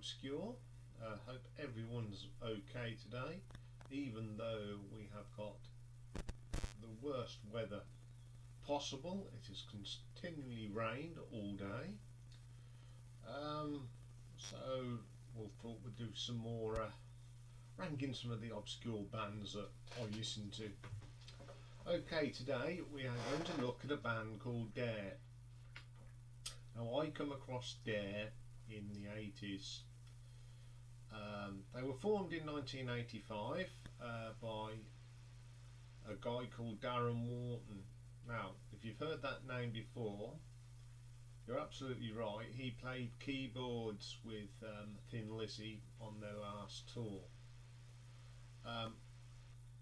obscure. Hope everyone's okay today, even though we have got the worst weather possible. It has continually rained all day. So we thought we'd do some more ranking some of the obscure bands that I listen to. Okay, today we are going to look at a band called Darren. Now I come across Darren in the 80s. They were formed in 1985 by a guy called Darren Wharton. Now, if you've heard that name before, you're absolutely right. He played keyboards with Thin Lizzy on their last tour.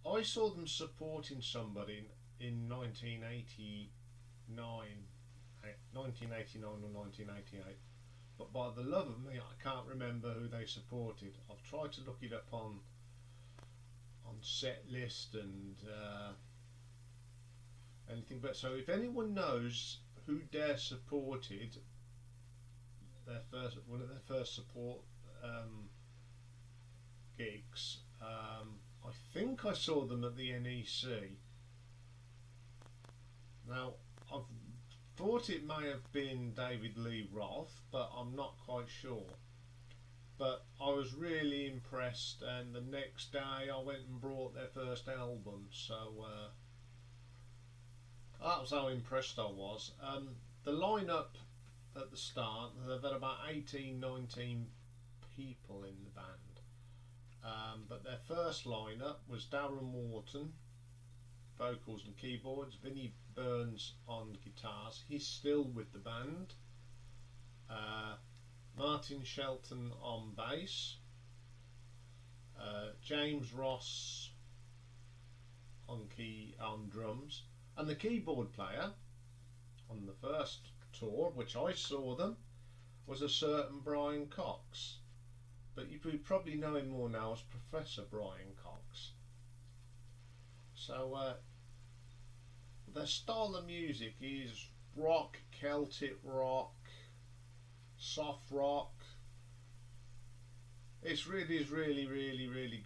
I saw them supporting somebody in 1989 or 1988. But by the love of me, I can't remember who they supported. I've tried to look it up on set list and anything. But so if anyone knows who Dare supported, one of their first support gigs, I think I saw them at the NEC. Now I've thought it may have been David Lee Roth, but I'm not quite sure. But I was really impressed, and the next day I went and brought their first album, so that was how impressed I was. The lineup at the start, they've had about 18-19 people in the band, but their first lineup was Darren Wharton, vocals and keyboards, Vinnie Burns on guitars, he's still with the band, Martin Shelton on bass, James Ross on drums, and the keyboard player on the first tour, which I saw them, was a certain Brain Cox, but you probably know him more now as Professor Brain Cox. So their style of music is rock, Celtic rock, soft rock. It's really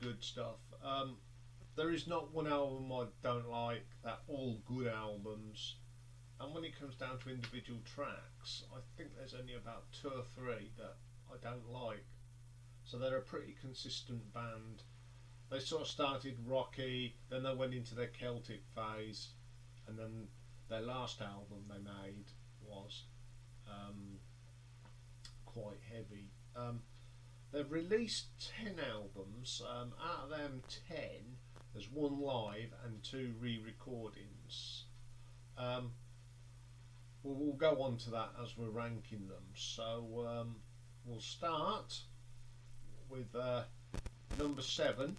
good stuff. There is not one album I don't like. They're all good albums, and when it comes down to individual tracks, I think there's only about 2 or 3 that I don't like. So they're a pretty consistent band. They sort of started rocky, then they went into their Celtic phase, and then their last album they made was quite heavy. They've released 10 albums. Out of them 10, there's 1 live and 2 re-recordings. We'll go on to that as we're ranking them. So we'll start with number 7,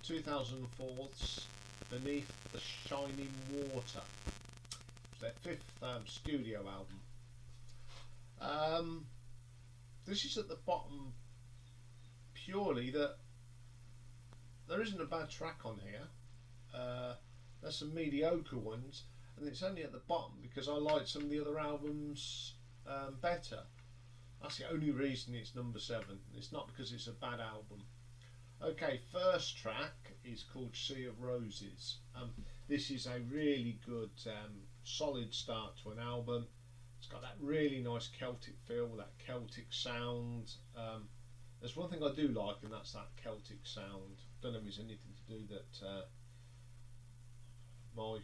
2004's Beneath the Shining Water. It's their 5th studio album. This is at the bottom purely that there isn't a bad track on here. There's some mediocre ones, and it's only at the bottom because I like some of the other albums better. That's the only reason it's number 7. It's not because it's a bad album. Okay, first track is called Sea of Roses. This is a really good solid start to an album. It's got that really nice Celtic feel, that Celtic sound. There's one thing I do like, and that's that Celtic sound. Don't know if it's anything to do that my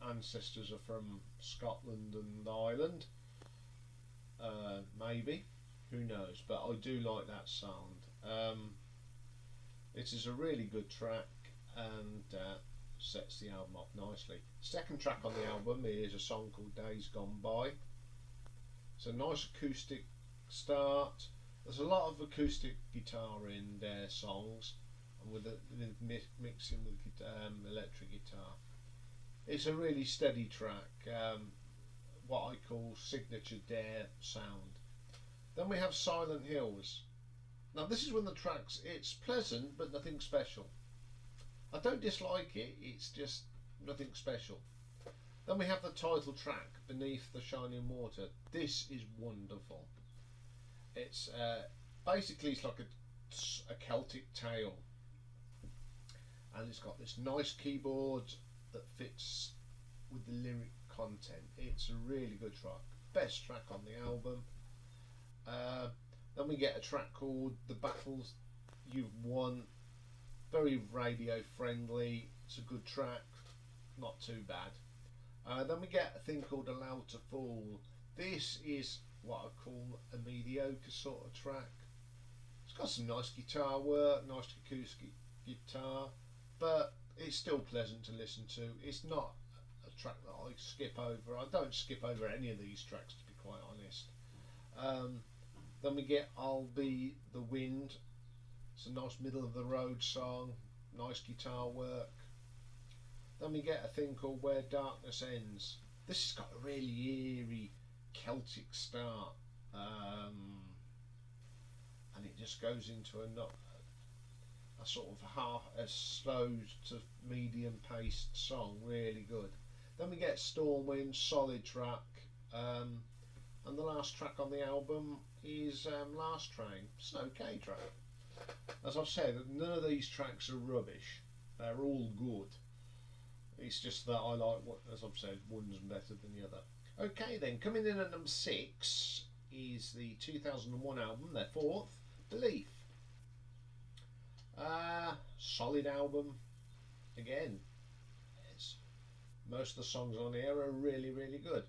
ancestors are from Scotland and Ireland. Maybe, who knows, but I do like that sound. It is a really good track and sets the album off nicely. Second track on the album is a song called Days Gone By. It's a nice acoustic start. There's a lot of acoustic guitar in their songs, and with mixing with electric guitar. It's a really steady track, what I call signature Dare sound. Then we have Silent Hills. Now this is when the track's, it's pleasant but nothing special. I don't dislike it, it's just nothing special. Then we have the title track, Beneath the Shining Water. This is wonderful. It's basically it's like a Celtic tale, and it's got this nice keyboard that fits with the lyric content. It's a really good track, best track on the album. Uh, then we get a track called "The Battles You've Won." Very radio friendly. It's a good track, not too bad. Then we get a thing called "Allowed to Fall." This is what I call a mediocre sort of track. It's got some nice guitar work, nice acoustic guitar, but it's still pleasant to listen to. It's not a track that I skip over. I don't skip over any of these tracks, to be quite honest. Then we get "I'll Be the Wind." It's a nice middle of the road song, nice guitar work. Then we get a thing called "Where Darkness Ends." This has got a really eerie Celtic start, and it just goes into a sort of a slow to medium paced song, really good. Then we get "Stormwind," solid track, and the last track on the album is "Last Train." It's an okay track. As I've said, none of these tracks are rubbish. They're all good. It's just that I like what, as I've said, one's better than the other. Okay then, coming in at number 6 is the 2001 album, their fourth, "Belief." Solid album. Again, it's, most of the songs on here are really, really good.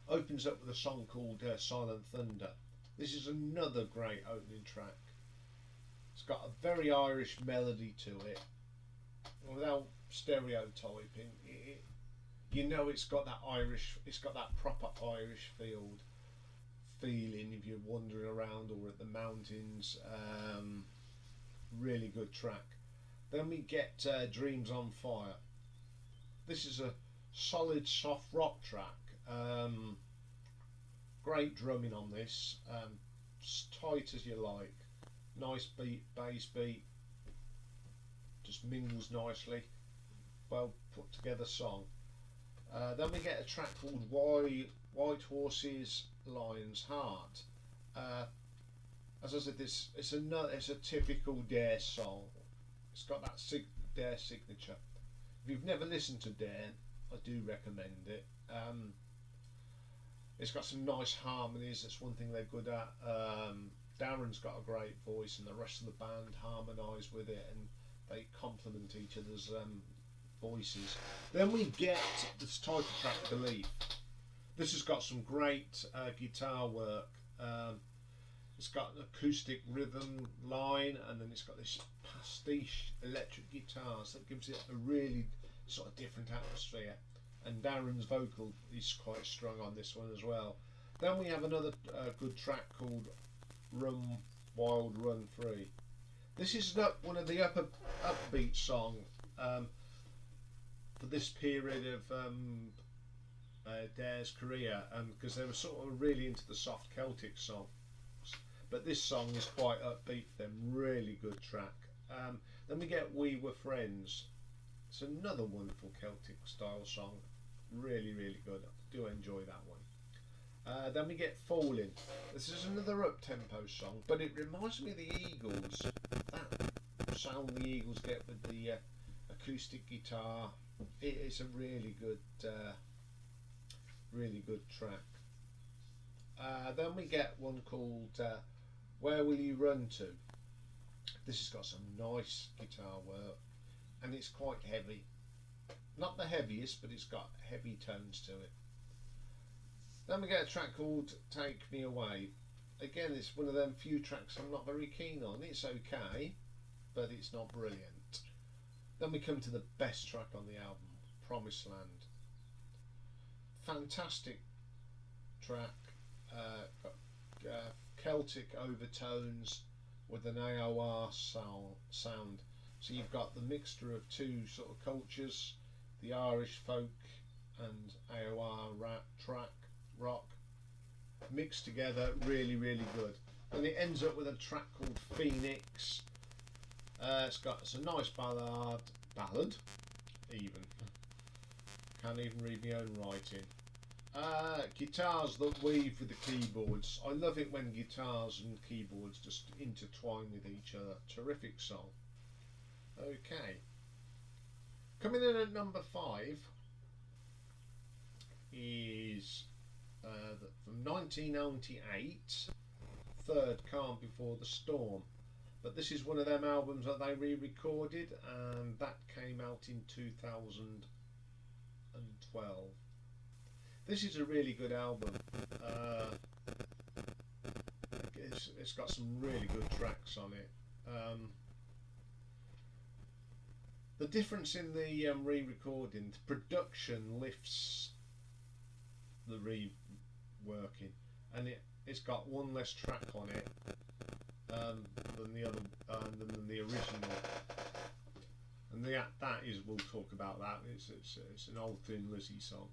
Opens up with a song called "Silent Thunder." This is another great opening track. It's got a very Irish melody to it, without stereotyping. You know, it's got that Irish, it's got that proper Irish feeling if you're wandering around or at the mountains. Really good track. Then we get "Dreams on Fire." This is a solid soft rock track. Great drumming on this, as tight as you like. Nice beat, bass beat, just mingles nicely. Well put together song. Then we get a track called "White Horses, Lion's Heart." As I said, it's a typical Dare song. It's got that Dare signature. If you've never listened to Dare, I do recommend it. It's got some nice harmonies. That's one thing they're good at. Darren's got a great voice, and the rest of the band harmonise with it, and they complement each other's voices. Then we get this title track, "Belief." This has got some great guitar work. It's got an acoustic rhythm line, and then it's got this pastiche electric guitars that gives it a really sort of different atmosphere. And Darren's vocal is quite strong on this one as well. Then we have another good track called "Run Wild, Run Free." This is one of the upbeat songs for this period of Dare's career, because they were sort of really into the soft Celtic songs. But this song is quite upbeat for them, really good track. Then we get "We Were Friends." It's another wonderful Celtic style song, really, really good. I do enjoy that one. Then we get "Falling." This is another up-tempo song, but it reminds me of the Eagles. That sound the Eagles get with the acoustic guitar. It is a really good track. Then we get one called "Where Will You Run To?" This has got some nice guitar work, and it's quite heavy. Not the heaviest, but it's got heavy tones to it. Then we get a track called "Take Me Away." Again, it's one of them few tracks I'm not very keen on. It's okay, but it's not brilliant. Then we come to the best track on the album, "Promised Land." Fantastic track, got Celtic overtones with an AOR sound. So you've got the mixture of two sort of cultures, the Irish folk and AOR rock, mixed together, really, really good. And it ends up with a track called "Phoenix." It's a nice ballad even. Can't even read my own writing. Guitars that weave with the keyboards. I love it when guitars and keyboards just intertwine with each other. Terrific song. Okay. Coming in at number 5 is from 1998, Third Calm Before the Storm. But this is one of them albums that they re-recorded, and that came out in 2012. This is a really good album. It's got some really good tracks on it. The difference in the re-recording, the production lifts the reworking, and it's got one less track on it than the original. And that is, we'll talk about that. It's an old Thin Lizzy song.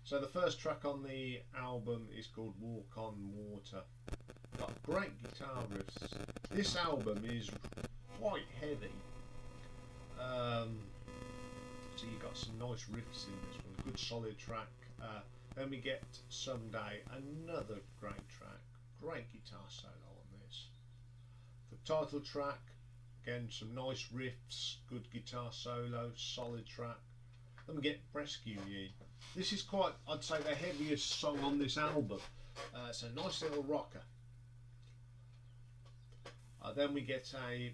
So the first track on the album is called Walk on Water. Got great guitar riffs. This album is quite heavy. So you got some nice riffs in this one. Good solid track. Then we get Someday, another great track. Great guitar solo on this. The title track, again some nice riffs, good guitar solo, solid track. Then we get Rescue You. This is quite, I'd say, the heaviest song on this album. It's a nice little rocker. Then we get a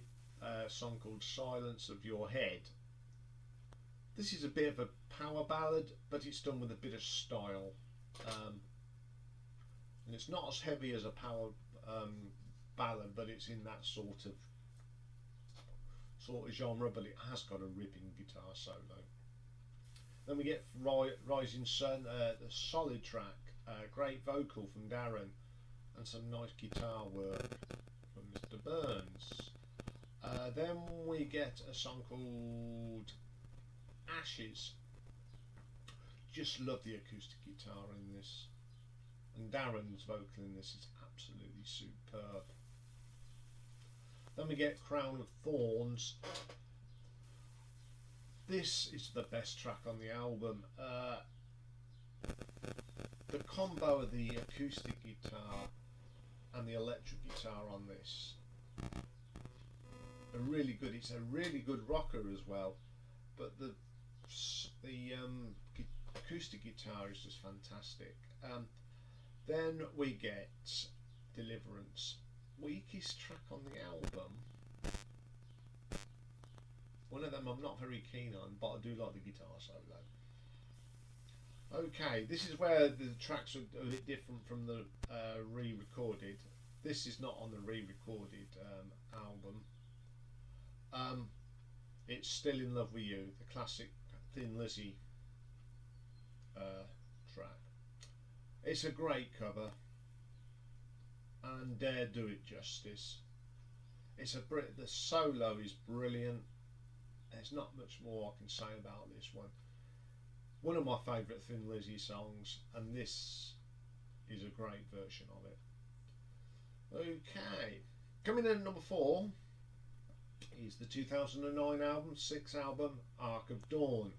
song called Silence of Your Head. This is a bit of a power ballad, but it's done with a bit of style. And it's not as heavy as a power ballad, but it's in that sort of genre, but it has got a ripping guitar solo. Then we get Rising Sun, the solid track, great vocal from Darren, and some nice guitar work from Mr. Burns. Then we get a song called Ashes. Just love the acoustic guitar in this, and Darren's vocal in this is absolutely superb. Then we get Crown of Thorns. This is the best track on the album. The combo of the acoustic guitar and the electric guitar on this are really good. It's a really good rocker as well, but the acoustic guitar is just fantastic. Then we get Deliverance, weakest track on the album. One of them I'm not very keen on, but I do like the guitar solo. Okay, this is where the tracks are a bit different from the re-recorded. This is not on the re-recorded album. It's Still in Love with You, the classic Thin Lizzy track. It's a great cover, and dare do it justice. The solo is brilliant. There's not much more I can say about this one. One of my favourite Thin Lizzy songs, and this is a great version of it. Okay, coming in at number 4 is the 2009 album, 6th album, Arc of Dawn.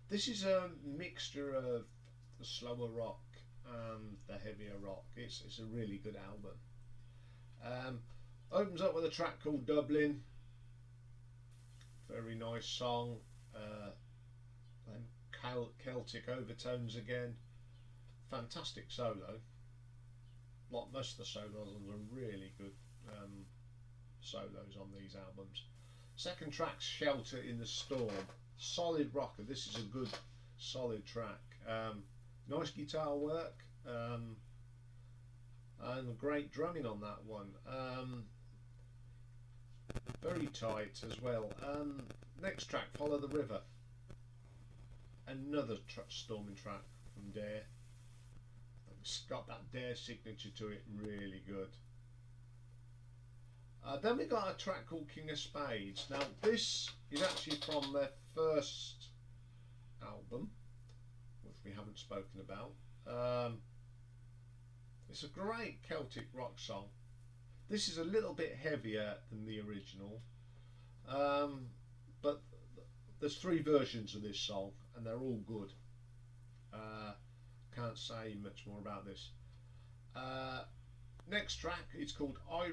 This is a mixture of the slower rock and the heavier rock. It's a really good album. Opens up with a track called Dublin. Very nice song. Then Celtic overtones again. Fantastic solo. Like most of the solos are really good solos on these albums. Second track's Shelter in the Storm. Solid rocker. This is a good solid track. Nice guitar work, and great drumming on that one. Very tight as well. Next track, Follow the River. Another storming track from Dare. It's got that Dare signature to it, really good. Then we got a track called King of Spades. Now this is actually from their first album, which we haven't spoken about. It's a great Celtic rock song. This is a little bit heavier than the original, but there's 3 versions of this song and they're all good. Can't say much more about this. Next track is called I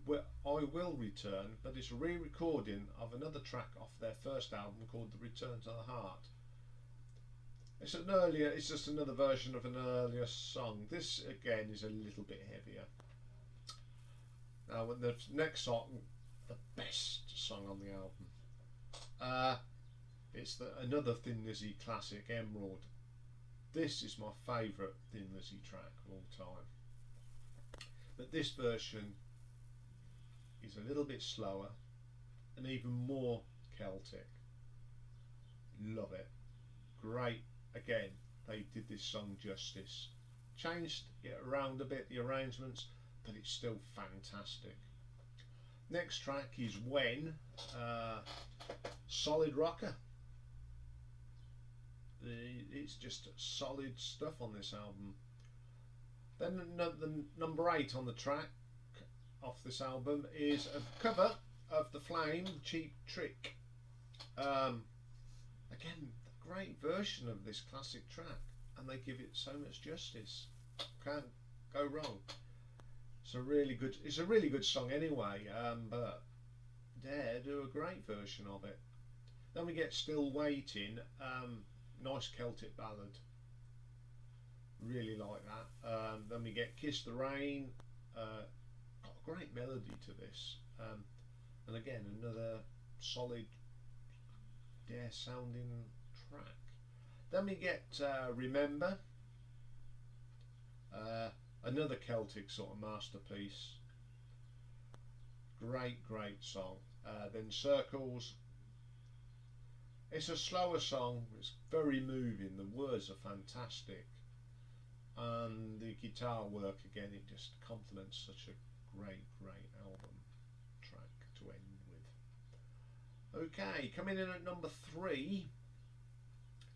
Will Return, but it's a re-recording of another track off their first album called The Return to the Heart. It's just another version of an earlier song. This again is a little bit heavier. Now the next song, the best song on the album. It's another Thin Lizzy classic, Emerald. This is my favourite Thin Lizzy track of all time. But this version is a little bit slower and even more Celtic. Love it. Great. Again, they did this song justice. Changed it around a bit, the arrangements, but it's still fantastic. Next track is When, solid rocker. It's just solid stuff on this album. Then the number 8 on the track off this album is a cover of The Flame, Cheap Trick. Again, a great version of this classic track, and they give it so much justice. Can't go wrong. It's a really good song anyway, but they do a great version of it. Then we get Still Waiting, nice Celtic ballad. Really like that. Then we get Kiss the Rain. Got a great melody to this, and again another solid, sounding track. Then we get Remember, another Celtic sort of masterpiece. Great song. Then Circles. It's a slower song. It's very moving. The words are fantastic. And the guitar work again, it just complements such a great album track to end with. Okay, coming in at number 3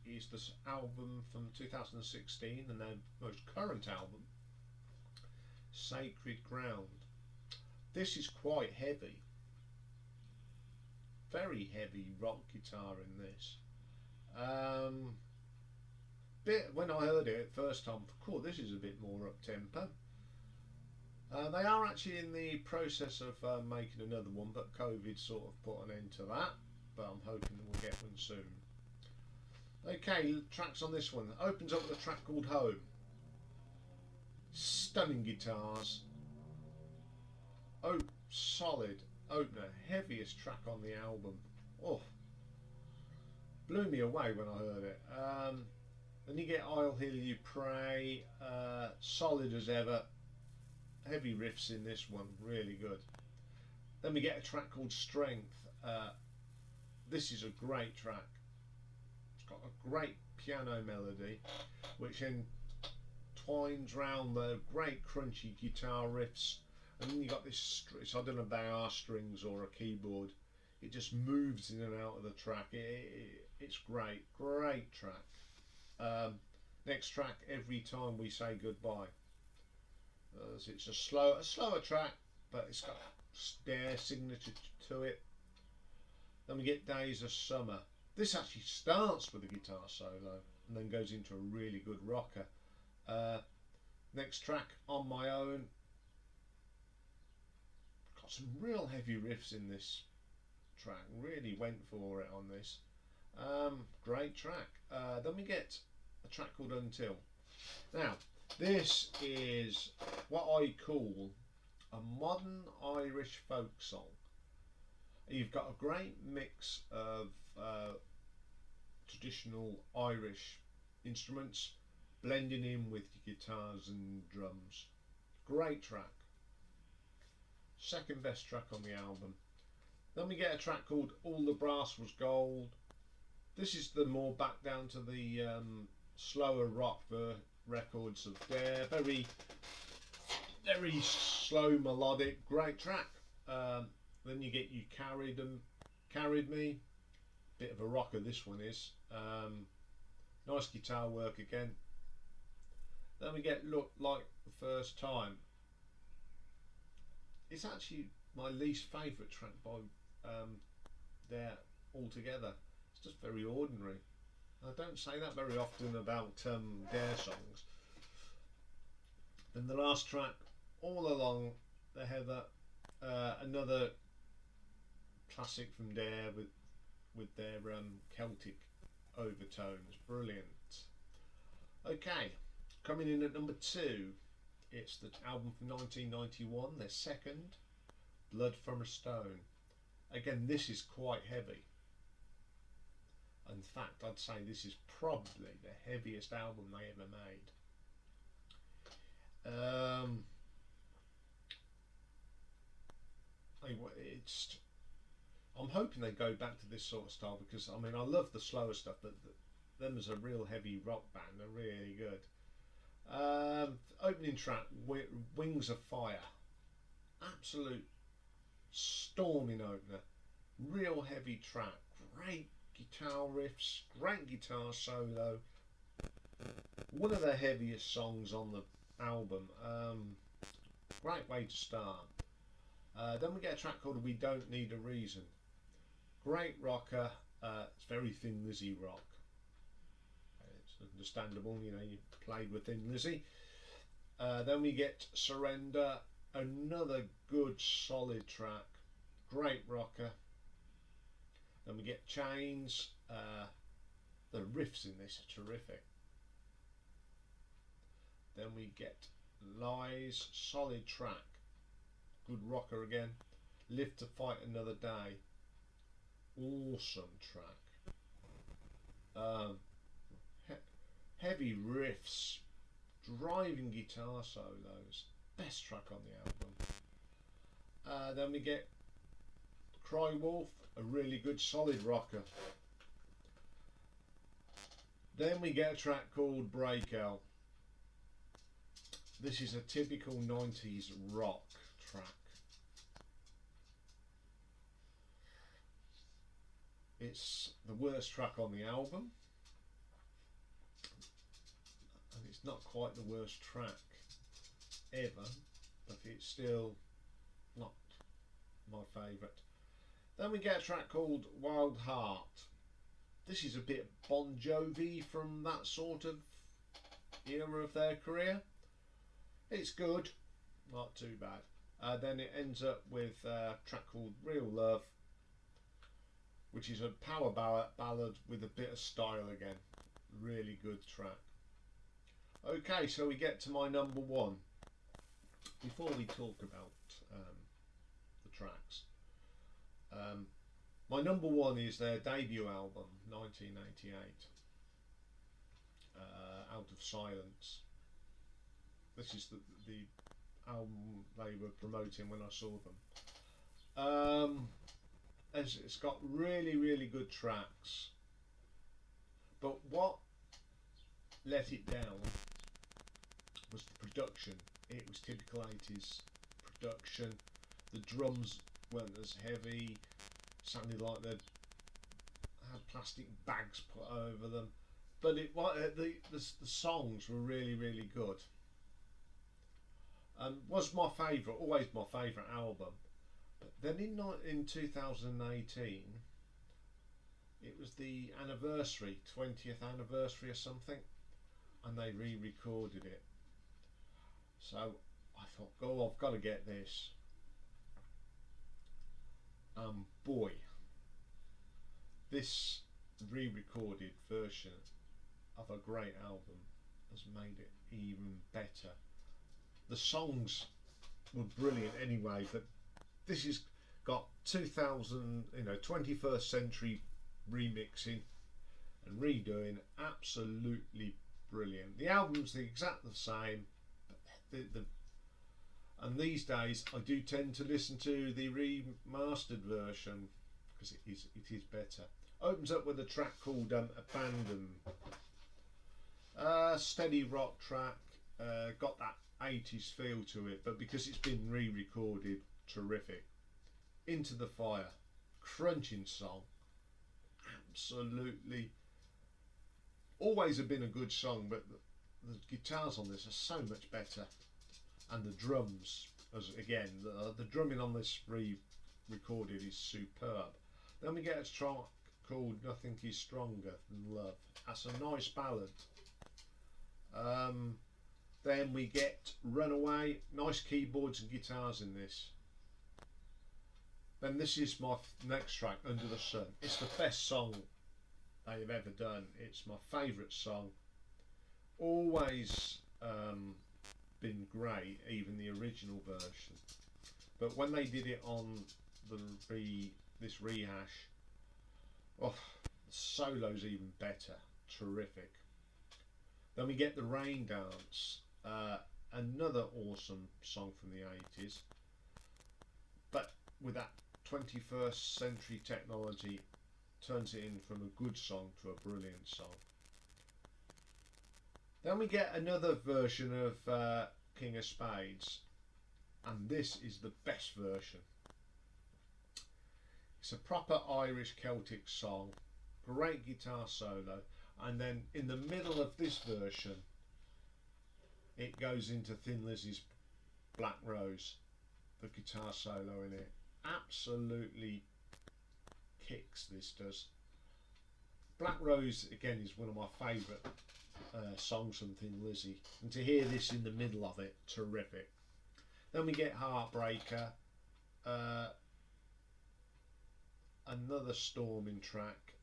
is this album from 2016 and their most current album, Sacred Ground. This is quite heavy, very heavy rock guitar in this. When I heard it first time, cool, this is a bit more up tempo. They are actually in the process of making another one, but COVID sort of put an end to that. But I'm hoping that we'll get one soon. Okay, tracks on this one. It opens up with a track called Home. Stunning guitars. Oh, solid opener, heaviest track on the album. Oh, blew me away when I heard it. Then you get I'll Hear You Pray, solid as ever. Heavy riffs in this one, really good. Then we get a track called Strength. This is a great track. It's got a great piano melody, which entwines round the great crunchy guitar riffs. And then you got this, I don't know if they are strings or a keyboard. It just moves in and out of the track. It's great track. Next track, Every Time We Say Goodbye. It's a slower track, but it's got their signature to it. Then we get Days of Summer. This actually starts with a guitar solo and then goes into a really good rocker. Next track, On My Own. Got some real heavy riffs in this track. Really went for it on this. Great track. Then we get a track called Until. Now, this is what I call a modern Irish folk song. You've got a great mix of traditional Irish instruments blending in with guitars and drums. Great track. Second best track on the album. Then we get a track called All the Brass Was Gold. This is the more back down to the slower rock records of Dare. Very slow melodic, great track. Then you get You Carried Me. Bit of a rocker this one is. Nice guitar work again. Then we get Look Like the First Time. It's actually my least favourite track by Dare altogether. It's just very ordinary. I don't say that very often about Dare songs. Then the last track, All Along the Heather, another classic from Dare with their Celtic overtones. Brilliant. Okay, coming in at number 2, it's the album from 1991, their second, Blood from a Stone. Again, this is quite heavy. In fact, I'd say this is probably the heaviest album they ever made. I'm hoping they go back to this sort of style, because I mean, I love the slower stuff, but them as a real heavy rock band are really good. Opening track, Wings of Fire. Absolute storming opener. Real heavy track. Great guitar riffs. Great guitar solo. One of the heaviest songs on the album. Great way to start. Then we get a track called We Don't Need a Reason. Great rocker. It's very Thin Lizzy rock. It's understandable, you know, you played with Thin Lizzy. Then we get Surrender. Another good solid track. Great rocker. Then we get Chains. The riffs in this are terrific. Then we get Lies. Solid track. Good rocker again. Live to Fight Another Day. Awesome track. Heavy riffs, driving guitar solos. Best track on the album. Then we get Cry Wolf, a really good solid rocker. Then we get a track called Breakout. This is a typical 90s rock track. It's the worst track on the album, and it's not quite the worst track ever, but it's still not my favourite. Then we get a track called Wild Heart. This is a bit Bon Jovi from that sort of era of their career. It's good, not too bad. Then it ends up with a track called Real Love, which is a power ballad with a bit of style again. Really good track. Okay, so we get to my number 1. Before we talk about the tracks, my number 1 is their debut album, 1988, Out of Silence. This is the album they were promoting when I saw them. It's got really, really good tracks, but what let it down was the production. It was typical 80s production. The drums weren't as heavy, sounded like they'd had plastic bags put over them, but the songs were really, really good. Was my favourite, always my favourite album. But then in 2018, it was the anniversary, 20th anniversary or something, and they re-recorded it. So I thought, oh, I've got to get this. Boy, this re-recorded version of a great album has made it even better. The songs were brilliant anyway, but this has got 21st century remixing and redoing. Absolutely brilliant. The album's exactly the same, but and these days I do tend to listen to the remastered version because it is better. Opens up with a track called Abandon. Steady rock track, got that 80s feel to it, but because it's been re-recorded, terrific. Into the Fire, crunching song, absolutely. Always have been a good song, but the guitars on this are so much better, and the drums, as again, the drumming on this re-recorded is superb. Then we get a track called Nothing Is Stronger Than Love. That's a nice ballad. Then we get Runaway, nice keyboards and guitars in this. Then this is my next track, Under the Sun. It's the best song they've ever done. It's my favourite song. Always been great, even the original version. But when they did it on this rehash, oh, the solo's even better. Terrific. Then we get the Rain Dance, another awesome song from the 80s, but with that 21st century technology, turns it in from a good song to a brilliant song. Then we get another version of King of Spades, and this is the best version. It's a proper Irish Celtic song, great guitar solo, and then in the middle of this version it goes into Thin Lizzy's Black Rose, the guitar solo in it. Absolutely kicks, this does. Black Rose again is one of my favourite songs from Thin Lizzy, and to hear this in the middle of it, terrific. Then we get Heartbreaker, another storming track.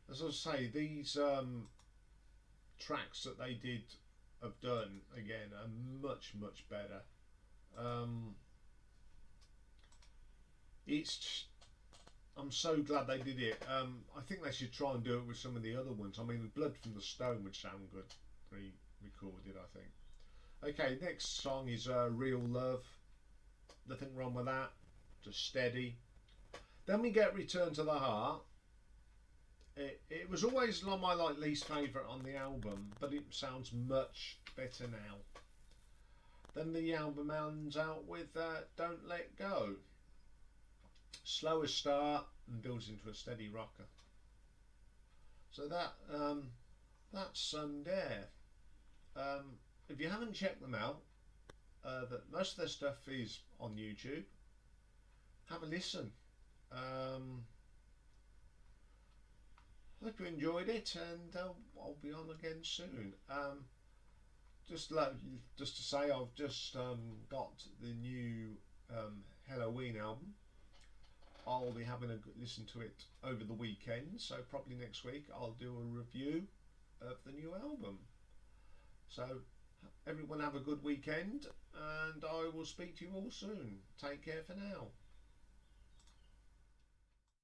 As I say, these tracks that they have done again are much better. I'm so glad they did it. I think they should try and do it with some of the other ones. I mean, Blood from the Stone would sound good re-recorded, I think. Okay, next song is Real Love. Nothing wrong with that. Just steady. Then we get Return to the Heart. It was always my least favourite on the album, but it sounds much better now. Then the album ends out with Don't Let Go. Slower start and builds into a steady rocker. So that's there. If you haven't checked them out, that most of their stuff is on YouTube. Have a listen. Hope you enjoyed it, and I'll be on again soon. Just to say, I've just got the new Halloween album. I'll be having a listen to it over the weekend, so probably next week I'll do a review of the new album. So everyone have a good weekend, and I will speak to you all soon. Take care for now.